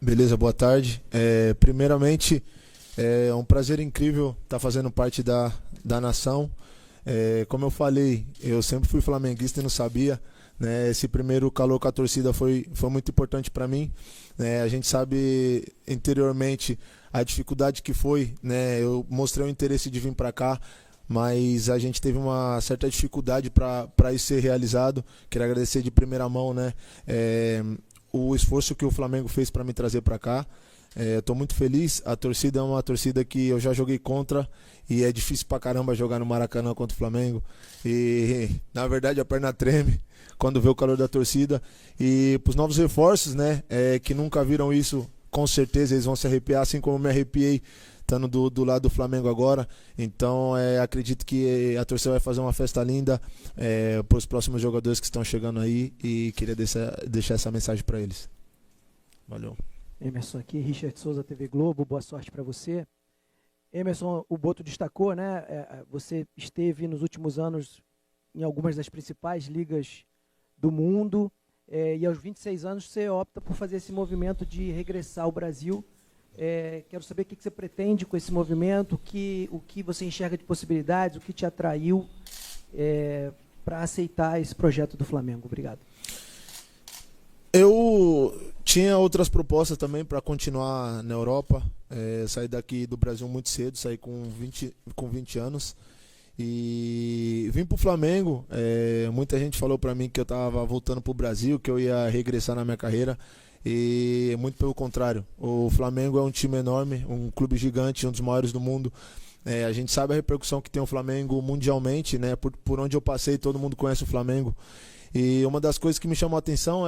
Beleza, boa tarde. Primeiramente, é um prazer incrível estar fazendo parte da nação. Como eu falei, eu sempre fui flamenguista e não sabia, né? Esse primeiro calor com a torcida foi muito importante para mim, né? A gente sabe interiormente a dificuldade que foi, né? Eu mostrei o interesse de vir para cá, mas a gente teve uma certa dificuldade para isso ser realizado. Quero agradecer de primeira mão, né? O esforço que o Flamengo fez para me trazer para cá. Estou muito feliz. A torcida é uma torcida que eu já joguei contra e é difícil pra caramba jogar no Maracanã contra o Flamengo. E na verdade a perna treme quando vê o calor da torcida. E pros novos reforços, né, que nunca viram isso, com certeza eles vão se arrepiar, assim como eu me arrepiei estando do lado do Flamengo agora. Então acredito que a torcida vai fazer uma festa linda para os próximos jogadores que estão chegando aí, e queria deixar essa mensagem para eles. Valeu. Emerson aqui, Richard Souza, TV Globo, boa sorte para você. Emerson, o Boto destacou, né? Você esteve nos últimos anos em algumas das principais ligas do mundo, e aos 26 anos você opta por fazer esse movimento de regressar ao Brasil. Quero saber o que você pretende com esse movimento, o que você enxerga de possibilidades, o que te atraiu para aceitar esse projeto do Flamengo. Obrigado. Eu tinha outras propostas também para continuar na Europa. Saí daqui do Brasil muito cedo, saí com 20 anos e vim para o Flamengo. Muita gente falou para mim que eu estava voltando para o Brasil, que eu ia regressar na minha carreira, e muito pelo contrário. O Flamengo é um time enorme, um clube gigante, um dos maiores do mundo. A gente sabe a repercussão que tem o Flamengo mundialmente, né? Por onde eu passei, todo mundo conhece o Flamengo. E uma das coisas que me chamou a atenção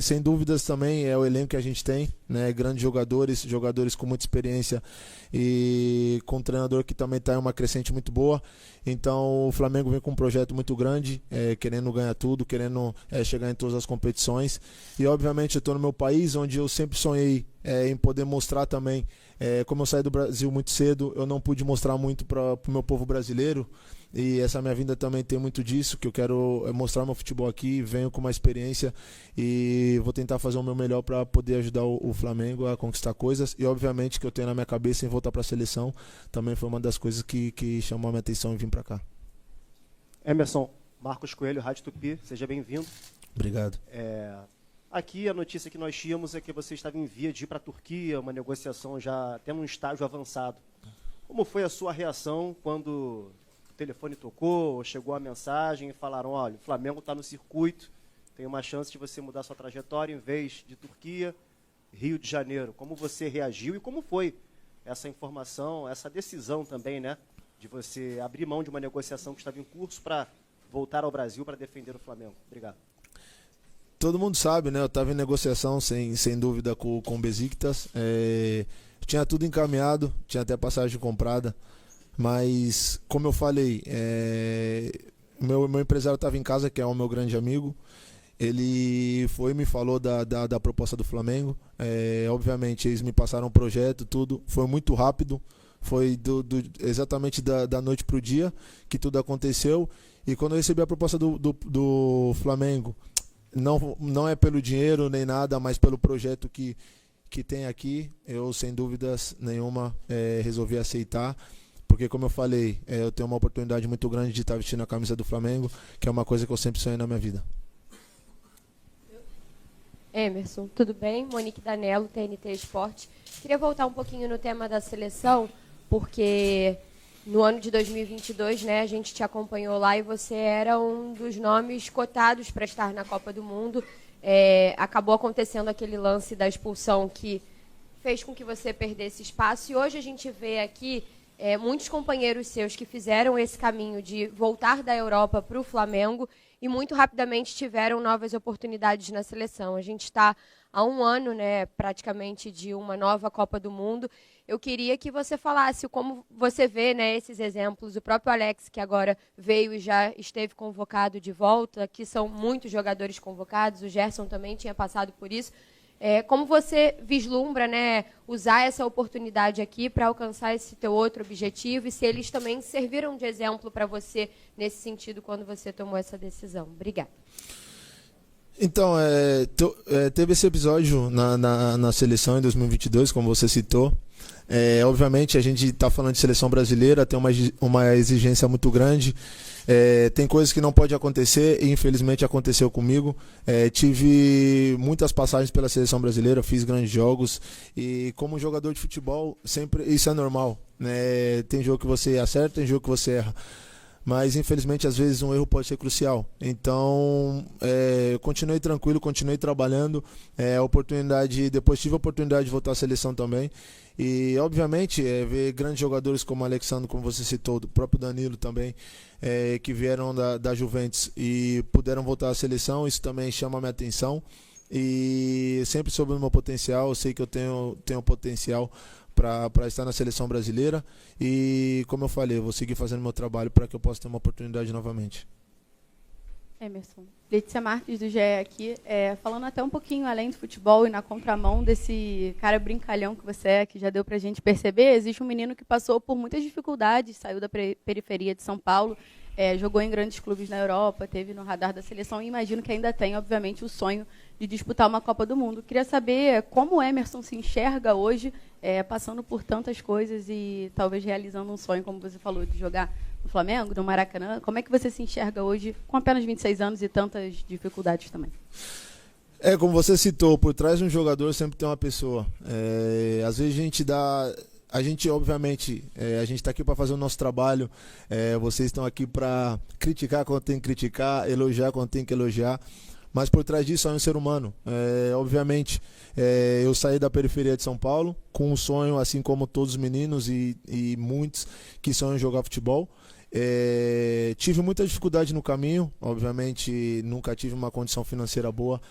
sem dúvidas também, é o elenco que a gente tem, né? Grandes jogadores com muita experiência e com um treinador que também está em uma crescente muito boa. Então o Flamengo vem com um projeto muito grande, querendo ganhar tudo, querendo chegar em todas as competições. E obviamente eu estou no meu país, onde eu sempre sonhei em poder mostrar também. Como eu saí do Brasil muito cedo, eu não pude mostrar muito para o meu povo brasileiro. E essa minha vinda também tem muito disso, que eu quero mostrar meu futebol aqui, venho com uma experiência e vou tentar fazer o meu melhor para poder ajudar o Flamengo a conquistar coisas. E obviamente que eu tenho na minha cabeça em voltar para a seleção, também foi uma das coisas que chamou a minha atenção em vir para cá. Emerson, Marcos Coelho, Rádio Tupi, seja bem-vindo. Obrigado. Aqui a notícia que nós tínhamos é que você estava em via de ir para a Turquia, uma negociação já tendo um estágio avançado. Como foi a sua reação quando o telefone tocou, chegou a mensagem e falaram: olha, o Flamengo está no circuito, tem uma chance de você mudar sua trajetória, em vez de Turquia, Rio de Janeiro? Como você reagiu e como foi essa informação, essa decisão também, né, de você abrir mão de uma negociação que estava em curso para voltar ao Brasil para defender o Flamengo? Obrigado. Todo mundo sabe, né? Eu estava em negociação, sem dúvida, com o Besiktas. Tinha tudo encaminhado, tinha até passagem comprada. Mas, como eu falei, meu empresário estava em casa, que é o meu grande amigo. Ele foi e me falou da proposta do Flamengo. Obviamente, eles me passaram um projeto, tudo. Foi muito rápido. Foi exatamente da noite para o dia que tudo aconteceu. E quando eu recebi a proposta do Flamengo, não é pelo dinheiro nem nada, mas pelo projeto que tem aqui, eu sem dúvidas nenhuma resolvi aceitar, porque como eu falei, eu tenho uma oportunidade muito grande de estar vestindo a camisa do Flamengo, que é uma coisa que eu sempre sonhei na minha vida. Emerson, tudo bem? Monique Danello, TNT Esporte. Queria voltar um pouquinho no tema da seleção, porque no ano de 2022, né, a gente te acompanhou lá e você era um dos nomes cotados para estar na Copa do Mundo. Acabou acontecendo aquele lance da expulsão que fez com que você perdesse espaço. E hoje a gente vê aqui muitos companheiros seus que fizeram esse caminho de voltar da Europa para o Flamengo e muito rapidamente tiveram novas oportunidades na seleção. A gente está há um ano, né, praticamente, de uma nova Copa do Mundo. Eu queria que você falasse como você vê, né, esses exemplos. O próprio Alex, que agora veio e já esteve convocado de volta, que são muitos jogadores convocados, o Gerson também tinha passado por isso. Como você vislumbra, né, usar essa oportunidade aqui para alcançar esse teu outro objetivo, e se eles também serviram de exemplo para você nesse sentido quando você tomou essa decisão? Obrigada. Então, teve esse episódio na seleção em 2022, como você citou. Obviamente, a gente está falando de seleção brasileira, tem uma exigência muito grande. Tem coisas que não pode acontecer e infelizmente aconteceu comigo. Tive muitas passagens pela seleção brasileira, fiz grandes jogos e como jogador de futebol, sempre isso é normal, né? Tem jogo que você acerta, tem jogo que você erra. Mas infelizmente às vezes um erro pode ser crucial. Então eu continuei tranquilo, continuei trabalhando. Depois tive a oportunidade de voltar à seleção também. E obviamente ver grandes jogadores como o Alexandre, como você citou, do próprio Danilo também, que vieram da Juventus e puderam voltar à seleção, isso também chama a minha atenção. E sempre soube o meu potencial, eu sei que eu tenho potencial para estar na seleção brasileira e, como eu falei, eu vou seguir fazendo meu trabalho para que eu possa ter uma oportunidade novamente. Emerson, Letícia Marques do GE aqui, falando até um pouquinho além do futebol e na contramão desse cara brincalhão que você é, que já deu para a gente perceber, existe um menino que passou por muitas dificuldades, saiu da periferia de São Paulo, jogou em grandes clubes na Europa, teve no radar da seleção e imagino que ainda tem, obviamente, o sonho de disputar uma Copa do Mundo. Queria saber como o Emerson se enxerga hoje, passando por tantas coisas e talvez realizando um sonho, como você falou, de jogar no Flamengo, no Maracanã. Como é que você se enxerga hoje, com apenas 26 anos e tantas dificuldades também? Como você citou, por trás de um jogador sempre tem uma pessoa. Às vezes a gente obviamente, a gente está aqui para fazer o nosso trabalho, vocês estão aqui para criticar quando tem que criticar, elogiar quando tem que elogiar, mas por trás disso é um ser humano. Obviamente, eu saí da periferia de São Paulo com um sonho, assim como todos os meninos e muitos que sonham em jogar futebol. Tive muita dificuldade no caminho, obviamente nunca tive uma condição financeira boa,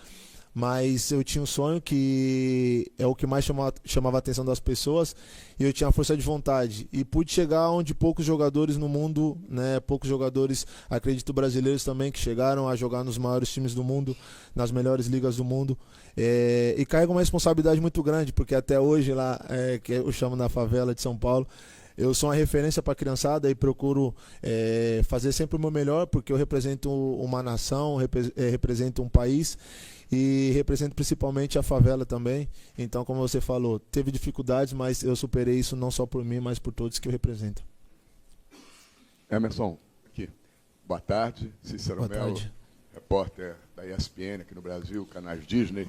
mas eu tinha um sonho que é o que mais chamava a atenção das pessoas e eu tinha força de vontade e pude chegar onde poucos jogadores no mundo, né, poucos jogadores, acredito brasileiros também, que chegaram a jogar nos maiores times do mundo, nas melhores ligas do mundo, e carrego uma responsabilidade muito grande, porque até hoje lá, que eu chamo na favela de São Paulo, eu sou uma referência para a criançada e procuro fazer sempre o meu melhor, porque eu represento uma nação, represento um país e represento principalmente a favela também. Então, como você falou, teve dificuldades, mas eu superei isso não só por mim, mas por todos que eu represento. Emerson, aqui. Boa tarde. Cícero Boa Melo, tarde. repórter da ESPN aqui no Brasil, canais Disney.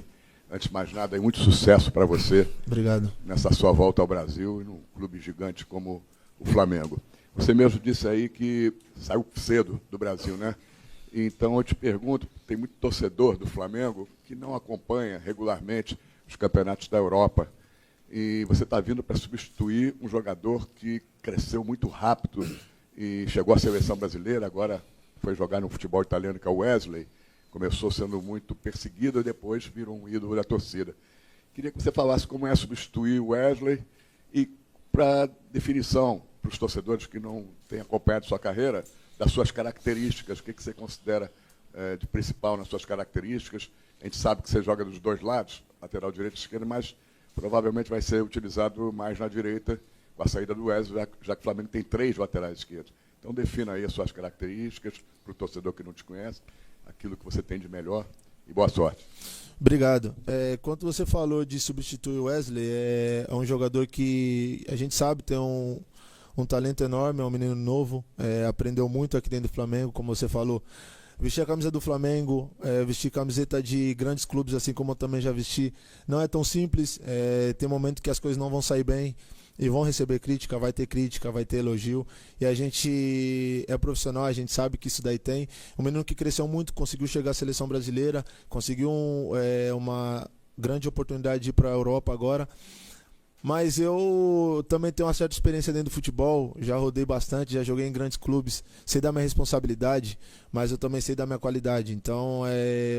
Antes de mais nada, muito sucesso para você. Obrigado. Nessa sua volta ao Brasil e num clube gigante como o Flamengo. Você mesmo disse aí que saiu cedo do Brasil, né? Então eu te pergunto, tem muito torcedor do Flamengo que não acompanha regularmente os campeonatos da Europa. E você está vindo para substituir um jogador que cresceu muito rápido e chegou à seleção brasileira, agora foi jogar no futebol italiano, que é o Wesley. Começou sendo muito perseguido e depois virou um ídolo da torcida. Queria que você falasse como é substituir o Wesley e, para definição, para os torcedores que não têm acompanhado sua carreira, das suas características, o que você considera de principal nas suas características. A gente sabe que você joga dos dois lados, lateral direito e esquerdo, mas provavelmente vai ser utilizado mais na direita com a saída do Wesley, já que o Flamengo tem 3 laterais esquerdos. Então defina aí as suas características para o torcedor que não te conhece, aquilo que você tem de melhor e boa sorte. Obrigado. Quando você falou de substituir o Wesley, é um jogador que a gente sabe tem um talento enorme, é um menino novo, aprendeu muito aqui dentro do Flamengo, como você falou. Vestir a camisa do Flamengo, vestir camiseta de grandes clubes, assim como eu também já vesti, não é tão simples. Tem momento que as coisas não vão sair bem e vão receber crítica, vai ter elogio. E a gente é profissional, a gente sabe que isso daí tem. Um menino que cresceu muito, conseguiu chegar à seleção brasileira, conseguiu uma grande oportunidade de ir para a Europa agora. Mas eu também tenho uma certa experiência dentro do futebol, já rodei bastante, já joguei em grandes clubes, sei da minha responsabilidade, mas eu também sei da minha qualidade. Então,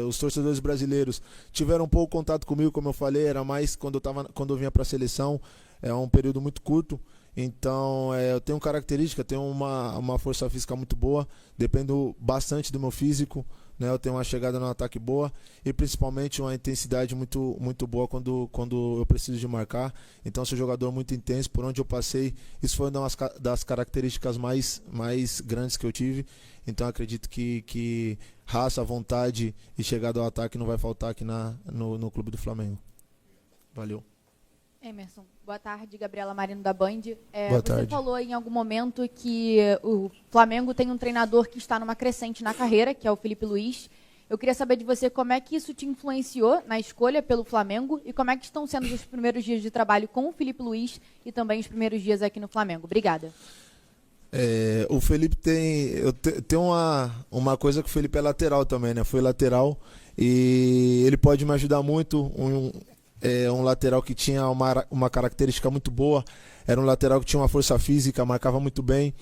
os torcedores brasileiros tiveram um pouco contato comigo, como eu falei, era mais quando eu vinha para a seleção, é um período muito curto. Então, eu tenho característica, tenho uma força física muito boa, dependo bastante do meu físico, né? Eu tenho uma chegada no ataque boa e principalmente uma intensidade muito, muito boa quando eu preciso de marcar. Então, sou um jogador muito intenso, por onde eu passei, isso foi uma das características mais grandes que eu tive. Então acredito que raça, vontade e chegada ao ataque não vai faltar aqui no clube do Flamengo. Valeu. Emerson, boa tarde, Gabriela Marino da Band. Boa Você tarde. falou em algum momento que o Flamengo tem um treinador que está numa crescente na carreira, que é o Felipe Luiz. Eu queria saber de você como é que isso te influenciou na escolha pelo Flamengo e como é que estão sendo os primeiros dias de trabalho com o Felipe Luiz e também os primeiros dias aqui no Flamengo. Obrigada. O Felipe tem uma coisa que o Felipe é lateral também, né? Foi lateral e ele pode me ajudar muito. Um lateral que tinha uma característica muito boa, era um lateral que tinha uma força física, marcava muito bem.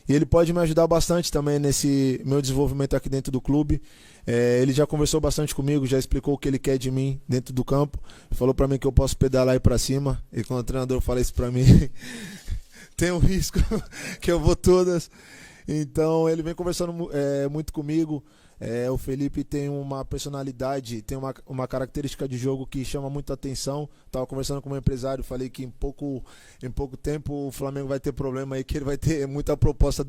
E ele pode me ajudar bastante também nesse meu desenvolvimento aqui dentro do clube. Ele já conversou bastante comigo, já explicou o que ele quer de mim dentro do campo. Falou pra mim que eu posso pedalar e ir pra cima. E quando o treinador fala isso pra mim, tem um risco que eu vou todas. Então ele vem conversando muito comigo. O Felipe tem uma personalidade, tem uma característica de jogo que chama muita atenção. Estava conversando com o meu empresário, falei que em pouco tempo o Flamengo vai ter problema aí, que ele vai ter muita proposta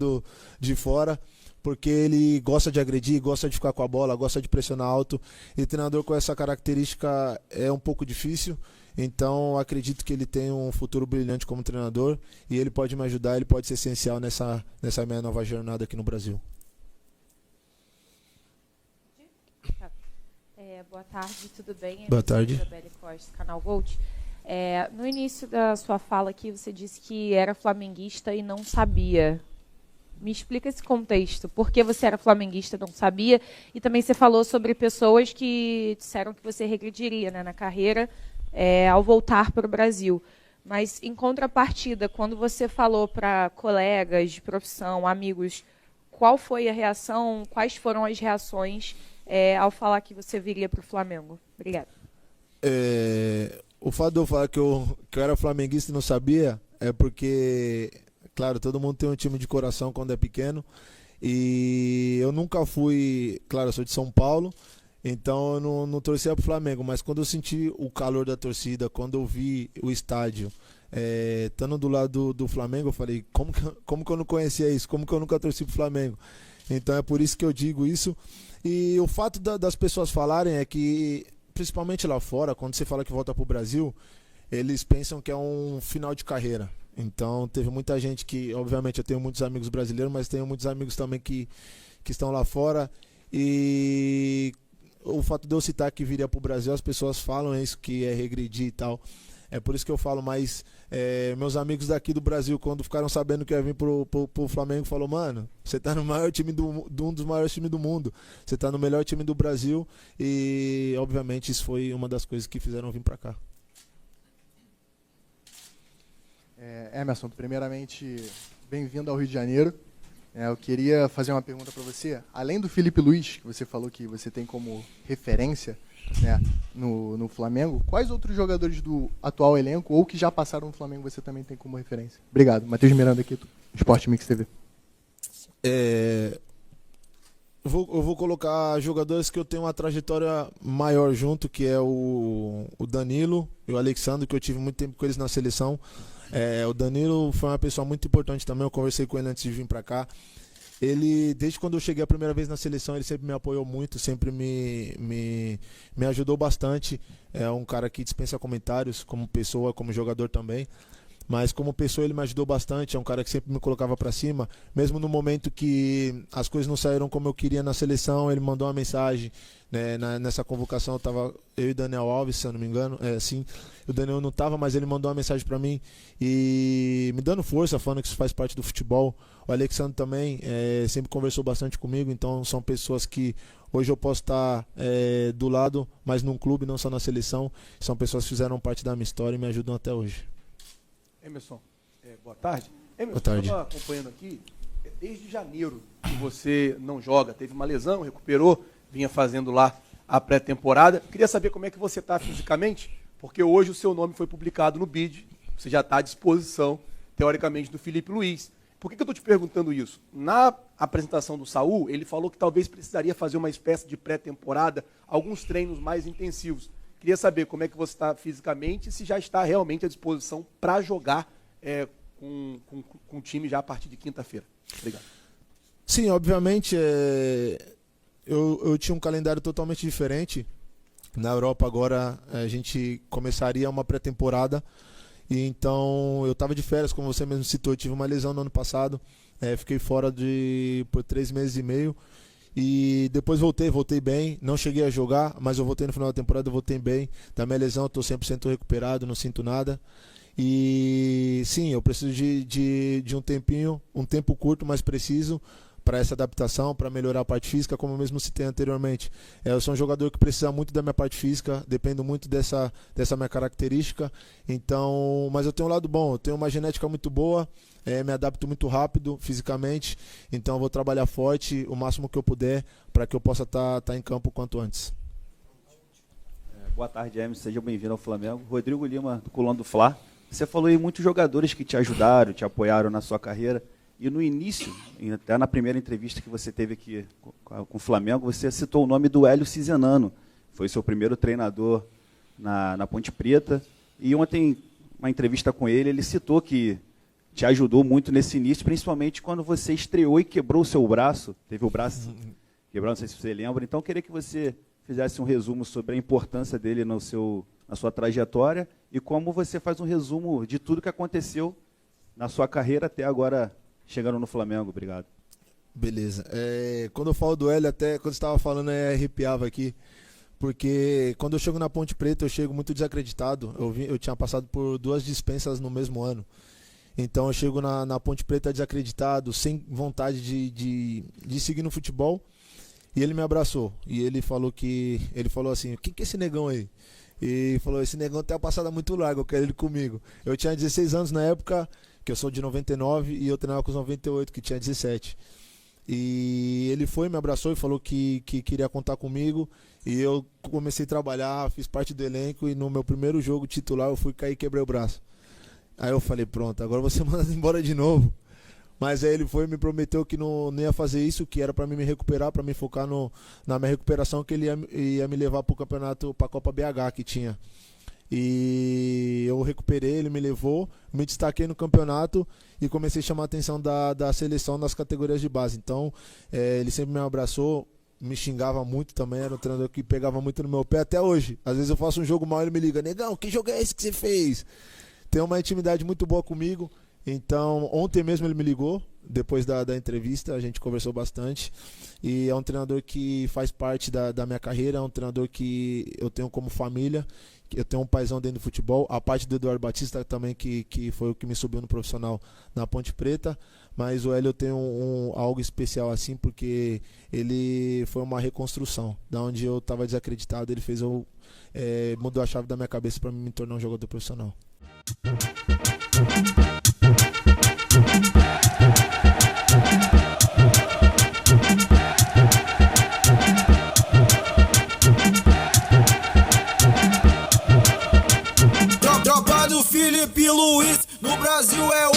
de fora, porque ele gosta de agredir, gosta de ficar com a bola, gosta de pressionar alto. E treinador com essa característica é um pouco difícil. Então acredito que ele tem um futuro brilhante como treinador e ele pode me ajudar, ele pode ser essencial nessa minha nova jornada aqui no Brasil. Boa tarde, tudo bem? Boa tarde. Isabelle Costa, Canal Gold. No início da sua fala aqui, você disse que era flamenguista e não sabia. Me explica esse contexto. Por que você era flamenguista e não sabia? E também você falou sobre pessoas que disseram que você regrediria, né, na carreira ao voltar para o Brasil. Mas, em contrapartida, quando você falou para colegas de profissão, amigos, qual foi a reação, quais foram as reações ao falar que você viria para o Flamengo? Obrigada. O fato de eu falar que eu era flamenguista e não sabia é porque, claro, todo mundo tem um time de coração quando é pequeno. E eu nunca fui, claro, eu sou de São Paulo, então eu não torcia para o Flamengo. Mas quando eu senti o calor da torcida, quando eu vi o estádio, estando do lado do Flamengo, eu falei, como que eu não conhecia isso? Como que eu nunca torci para o Flamengo? Então é por isso que eu digo isso. E o fato das pessoas falarem é que, principalmente lá fora, quando você fala que volta para o Brasil, eles pensam que é um final de carreira. Então teve muita gente que, obviamente eu tenho muitos amigos brasileiros, mas tenho muitos amigos também que estão lá fora. E o fato de eu citar que viria para o Brasil, as pessoas falam isso, que é regredir e tal. É por isso que eu falo, mas meus amigos daqui do Brasil, quando ficaram sabendo que eu ia vir pro Flamengo, falou, mano, você tá no maior time um dos maiores times do mundo, você tá no melhor time do Brasil e, obviamente, isso foi uma das coisas que fizeram vir pra cá. Emerson, primeiramente, bem-vindo ao Rio de Janeiro. Eu queria fazer uma pergunta para você. Além do Felipe Luiz, que você falou que você tem como referência, né, no Flamengo, quais outros jogadores do atual elenco ou que já passaram no Flamengo você também tem como referência? Obrigado. Matheus Miranda aqui, Sport Mix TV. Eu vou colocar jogadores que eu tenho uma trajetória maior junto, que é o Danilo e o Alexandre, que eu tive muito tempo com eles na seleção. O Danilo foi uma pessoa muito importante também, eu conversei com ele antes de vir para cá. Ele, desde quando eu cheguei a primeira vez na seleção, ele sempre me apoiou muito, sempre me ajudou bastante. É um cara que dispensa comentários, como pessoa, como jogador também. Mas como pessoa ele me ajudou bastante, é um cara que sempre me colocava para cima. Mesmo no momento que as coisas não saíram como eu queria na seleção, ele mandou uma mensagem, né, nessa convocação. Tava eu e Daniel Alves, se eu não me engano, o Daniel não estava, mas ele mandou uma mensagem para mim e me dando força, falando que isso faz parte do futebol. O Alexandre também sempre conversou bastante comigo, então são pessoas que hoje eu posso estar do lado, mas num clube, não só na seleção. São pessoas que fizeram parte da minha história e me ajudam até hoje. Emerson, boa tarde. Emerson, boa tarde. Eu estava acompanhando aqui, desde janeiro que você não joga, teve uma lesão, recuperou, vinha fazendo lá a pré-temporada. Queria saber como é que você está fisicamente, porque hoje o seu nome foi publicado no BID, você já está à disposição, teoricamente, do Felipe Luiz. Por que eu estou te perguntando isso? Na apresentação do Saul, ele falou que talvez precisaria fazer uma espécie de pré-temporada, alguns treinos mais intensivos. Queria saber como é que você está fisicamente e se já está realmente à disposição para jogar com o time já a partir de quinta-feira. Obrigado. Sim, obviamente, eu tinha um calendário totalmente diferente. Na Europa agora a gente começaria uma pré-temporada, e então eu estava de férias, como você mesmo citou, eu tive uma lesão no ano passado, fiquei fora por 3 meses e meio, e depois voltei bem, não cheguei a jogar, mas eu voltei no final da temporada, eu voltei bem, da minha lesão eu estou 100% recuperado, não sinto nada. E sim, eu preciso de um tempinho, um tempo curto, mas preciso, para essa adaptação, para melhorar a parte física, como eu mesmo citei anteriormente. Eu sou um jogador que precisa muito da minha parte física, dependo muito dessa minha característica. Então, mas eu tenho um lado bom, eu tenho uma genética muito boa, me adapto muito rápido fisicamente, então eu vou trabalhar forte o máximo que eu puder para que eu possa estar em campo o quanto antes. Boa tarde, Emerson, seja bem-vindo ao Flamengo. Rodrigo Lima, do Coluna do Fla. Você falou aí muitos jogadores que te ajudaram, te apoiaram na sua carreira. E no início, até na primeira entrevista que você teve aqui com o Flamengo, você citou o nome do Hélio Cisenano. Foi seu primeiro treinador na Ponte Preta. E ontem, uma entrevista com ele, ele citou que te ajudou muito nesse início, principalmente quando você estreou e quebrou o seu braço. Teve o braço quebrado, não sei se você lembra. Então, eu queria que você fizesse um resumo sobre a importância dele na sua trajetória e como você faz um resumo de tudo que aconteceu na sua carreira até agora, chegando no Flamengo. Obrigado. Beleza. Quando eu falo do Hélio, até quando você estava falando, arrepiava aqui. Porque quando eu chego na Ponte Preta, eu chego muito desacreditado. Eu tinha passado por 2 dispensas no mesmo ano. Então eu chego na Ponte Preta desacreditado, sem vontade de seguir no futebol. E ele me abraçou. E ele falou assim, quem que é esse negão aí? E falou, esse negão tem uma passada muito larga, eu quero ele comigo. Eu tinha 16 anos na época, que eu sou de 99, e eu treinava com os 98, que tinha 17. E ele me abraçou e falou que queria contar comigo. E eu comecei a trabalhar, fiz parte do elenco, e no meu primeiro jogo titular eu fui cair e quebrei o braço. Aí eu falei, pronto, agora você manda embora de novo. Mas aí ele me prometeu que não ia fazer isso, que era para mim me recuperar, para me focar na minha recuperação, que ele ia me levar para o campeonato, para a Copa BH que tinha. E eu recuperei, ele me levou, me destaquei no campeonato e comecei a chamar a atenção da seleção nas categorias de base. Então, ele sempre me abraçou, me xingava muito também, era um treinador que pegava muito no meu pé até hoje. Às vezes eu faço um jogo mal e ele me liga, negão, que jogo é esse que você fez? Tem uma intimidade muito boa comigo. Então, ontem mesmo ele me ligou, depois da entrevista, a gente conversou bastante. E é um treinador que faz parte da minha carreira, é um treinador que eu tenho como família, eu tenho um paizão dentro do futebol. A parte do Eduardo Batista também, que foi o que me subiu no profissional na Ponte Preta. Mas o Hélio tem algo especial assim, porque ele foi uma reconstrução. Da onde eu estava desacreditado, ele mudou a chave da minha cabeça para me tornar um jogador profissional. Tropa do Felipe Luiz, no Brasil é